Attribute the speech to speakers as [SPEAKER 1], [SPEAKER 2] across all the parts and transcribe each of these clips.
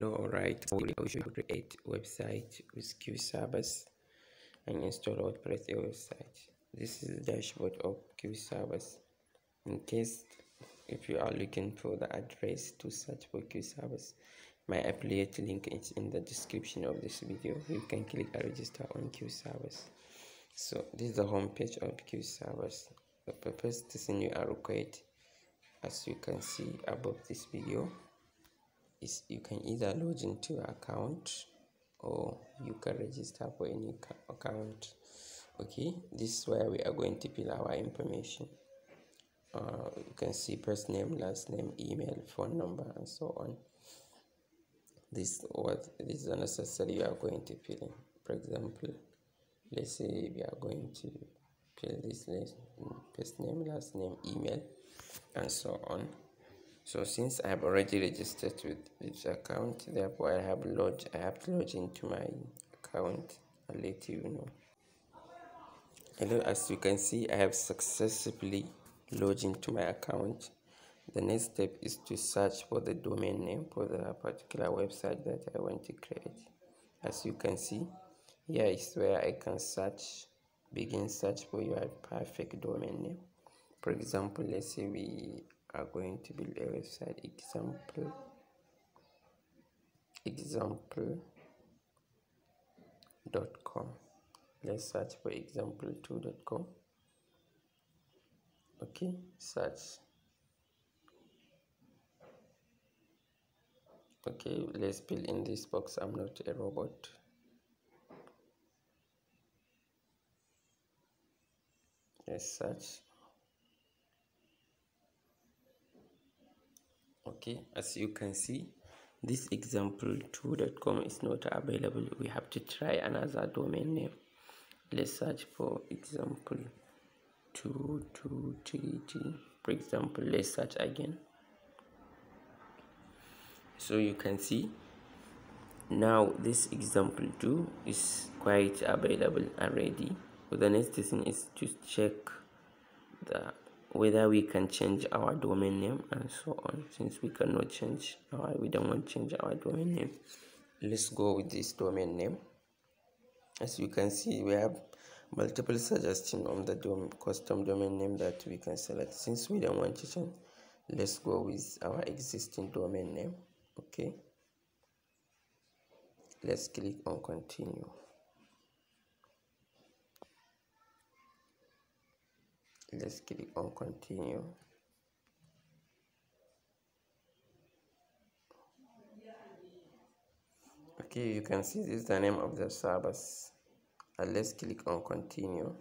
[SPEAKER 1] Alright, we should create website with QServers and install Wordpress a website. This is the dashboard of QServers. In case if you are looking for the address to search for QServers, my affiliate link is in the description of this video. You can click and register on QServers. So this is the home page of QServers. The first thing you are required, as you can see above this video, is you can either log into your account or you can register for any account. Okay, this is where we are going to fill our information. You can see first name, last name, email, phone number, and so on. This is unnecessary. You are going to fill in. For example, let's say we are going to fill this list: first name, last name, email, and so on. So since I have already registered with this account, therefore I have to log into my account. I'll let you know. Hello, as you can see, I have successfully logged into my account. The next step is to search for the domain name for the particular website that I want to create. As you can see, here is where I can begin search for your perfect domain name. For example, let's say we are going to build a website example.com. Let's search for example2.com. Okay, search. Okay, let's fill in this box: I'm not a robot. Let's search. Okay, as you can see, this example2.com is not available. We have to try another domain name. Let's search for example223. For example, let's search again. So you can see now this example2 is quite available already. So the next thing is to check whether we can change our domain name and so on. Since we cannot change we don't want to change our domain name, let's go with this domain name. As you can see, we have multiple suggestions on the custom domain name that we can select. Since we don't want to change, let's go with our existing domain name. Okay, let's click on continue. Let's click on continue. Okay, you can see this is the name of the servers, and let's click on continue.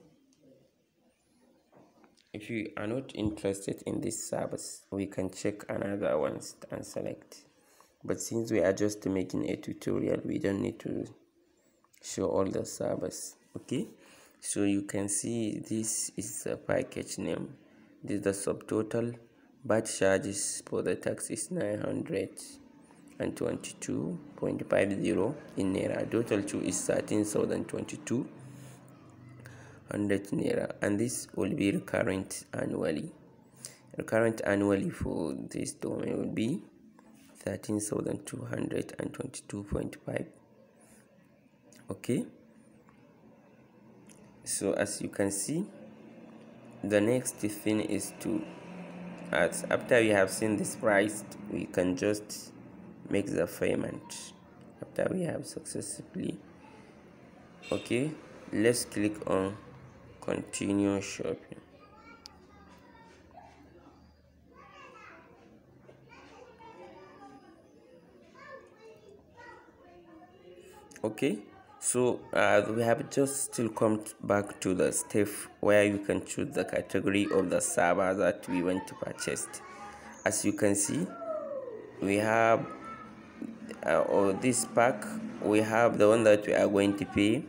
[SPEAKER 1] If you are not interested in this service, we can check another ones and select. But since we are just making a tutorial, we don't need to show all the servers. Okay, so you can see this is the package name. This is the subtotal. Batch charges for the tax is 922.50 in naira. Total 2 is 13,022 naira, and this will be recurrent annually. Recurrent annually for this domain will be 13,222.5. okay, so as you can see, the next thing is to after we have seen this price, we can just make the payment after we have successfully. Okay, let's click on continue shopping. Okay, so we have just still come back to the step where you can choose the category of the server that we want to purchase. As you can see, we have this pack. We have the one that we are going to pay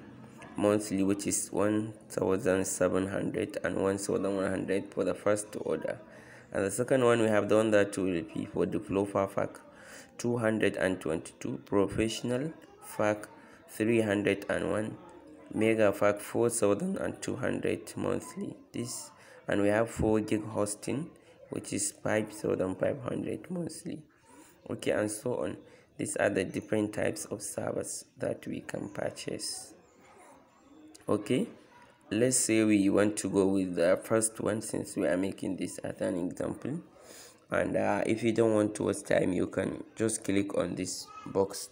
[SPEAKER 1] monthly, which is 1,700 and 1,100 for the first order, and the second one we have the one that will be for developer pack 222, professional pack 301, mega pack 4,200 monthly. This, and we have 4 gig hosting, which is 5,500 monthly. Okay, and so on. These are the different types of servers that we can purchase. Okay, let's say we want to go with the first one, since we are making this as an example. And if you don't want to waste time, you can just click on this box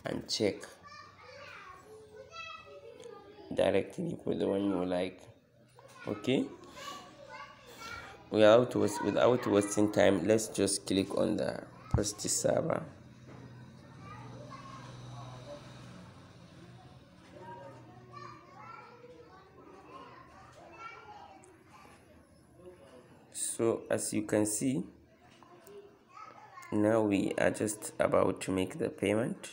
[SPEAKER 1] and check directly for the one you like. Okay, without wasting time, let's just click on the first server. So as you can see, now we are just about to make the payment.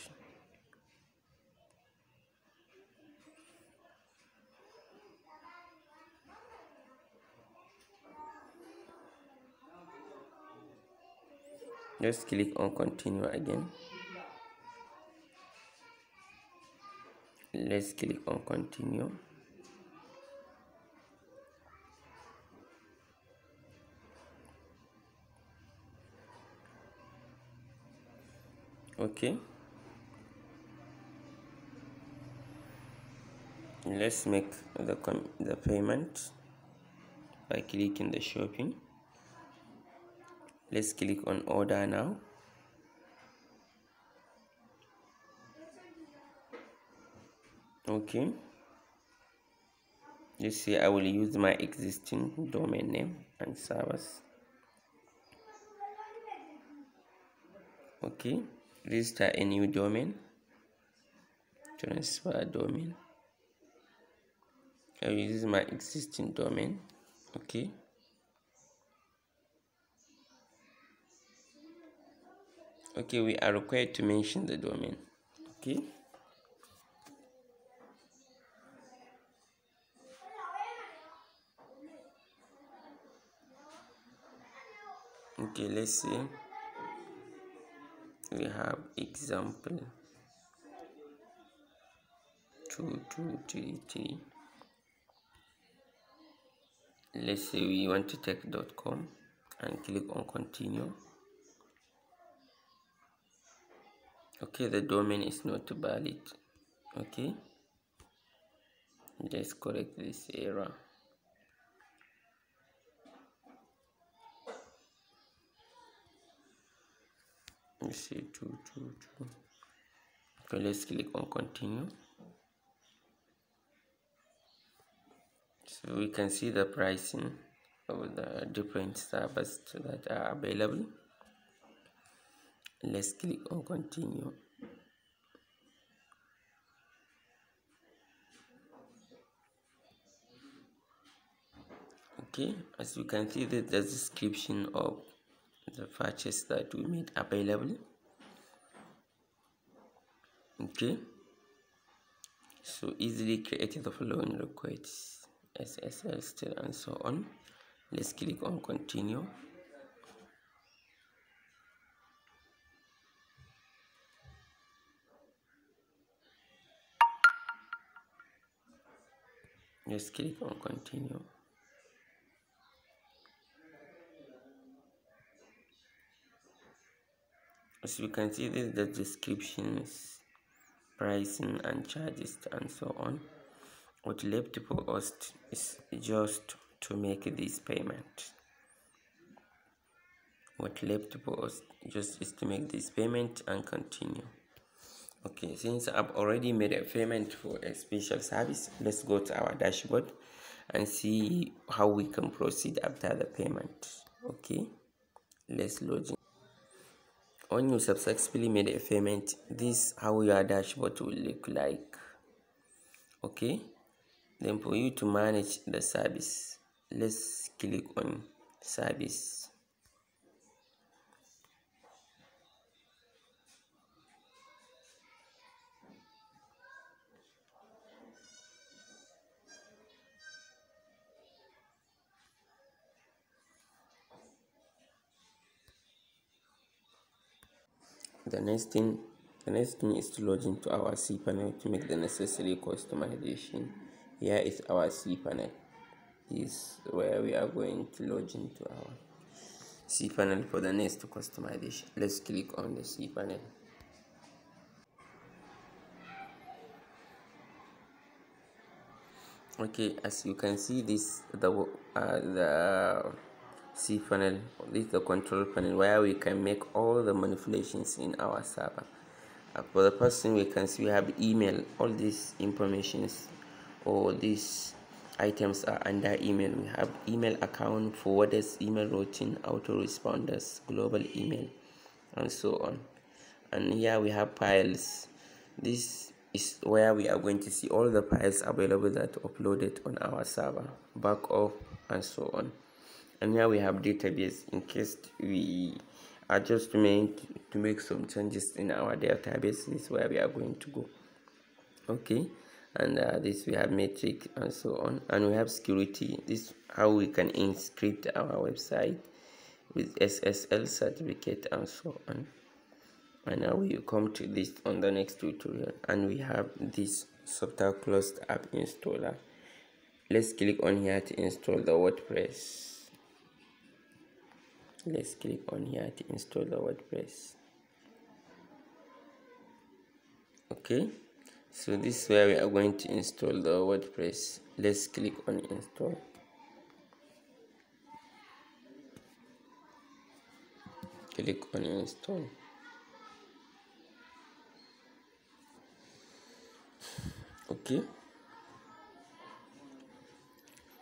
[SPEAKER 1] Just click on continue again. Let's click on continue. Okay, let's make the payment by clicking the shopping. Let's click on order now. Okay, let's say I will use my existing domain name and servers. Okay, register a new domain, transfer domain. I will use my existing domain. Okay, we are required to mention the domain. Okay, let's see. We have example 2233. Let's say we want to take .com and click on continue. Okay, the domain is not valid. Okay, let's correct this error. Let's see 222. Okay, let's click on continue. So we can see the pricing of the different servers that are available. Let's click on continue. Okay, as you can see, the description of the purchase that we made available. Okay, so easily created the following requests: SSL still and so on. Let's click on continue. Let's click on continue. As you can see, this is the descriptions, pricing and charges and so on. What left for us is just to make this payment. What left for us just is to make this payment and continue. Okay, since I've already made a payment for a special service, let's go to our dashboard and see how we can proceed after the payment. Okay, let's log in. When you successfully made a payment, this is how your dashboard will look like. Okay, then for you to manage the service, let's click on service. The next thing is to log into our cPanel to make the necessary customization. Here is our cPanel. This is where we are going to log into our cPanel for the next customization. Let's click on the cPanel. Okay, as you can see, this the cPanel. This is the control panel where we can make all the manipulations in our server. For the first thing we can see, we have email. All these informations or these items are under email. We have email account, forwarders, email routing, autoresponders, global email, and so on. And here we have files. This is where we are going to see all the files available that uploaded on our server, backup, and so on. And here we have database in case we are just to make some changes in our database. This is where we are going to go. Okay, and this we have metric and so on, and we have security. This how we can encrypt our website with SSL certificate and so on. And now we come to this on the next tutorial, and we have this software closed app installer. Let's click on here to install the WordPress. Let's click on here to install the WordPress. Okay, so this is where we are going to install the WordPress. Let's click on install. Click on install. Okay,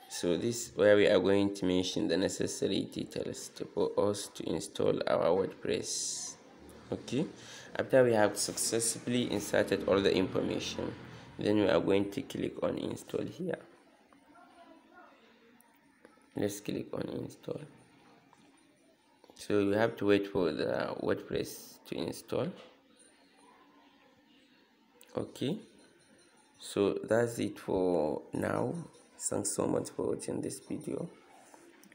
[SPEAKER 1] so this is where we are going to mention the necessary details for us to install our WordPress. Okay, after we have successfully inserted all the information, then we are going to click on install here. Let's click on install. So you have to wait for the WordPress to install. Okay, so that's it for now. Thanks so much for watching this video,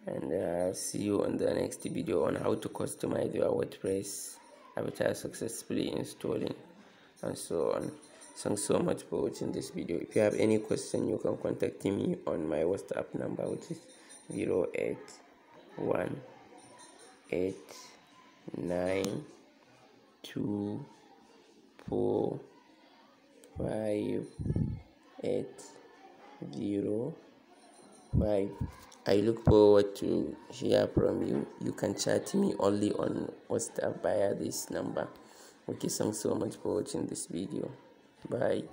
[SPEAKER 1] and see you on the next video on how to customize your WordPress after successfully installing and so on. Thanks so much for watching this video. If you have any question, you can contact me on my WhatsApp number, which is 081924580. I look forward to hear from you. You can chat me only on WhatsApp via this number. Okay, thanks so much for watching this video. Bye.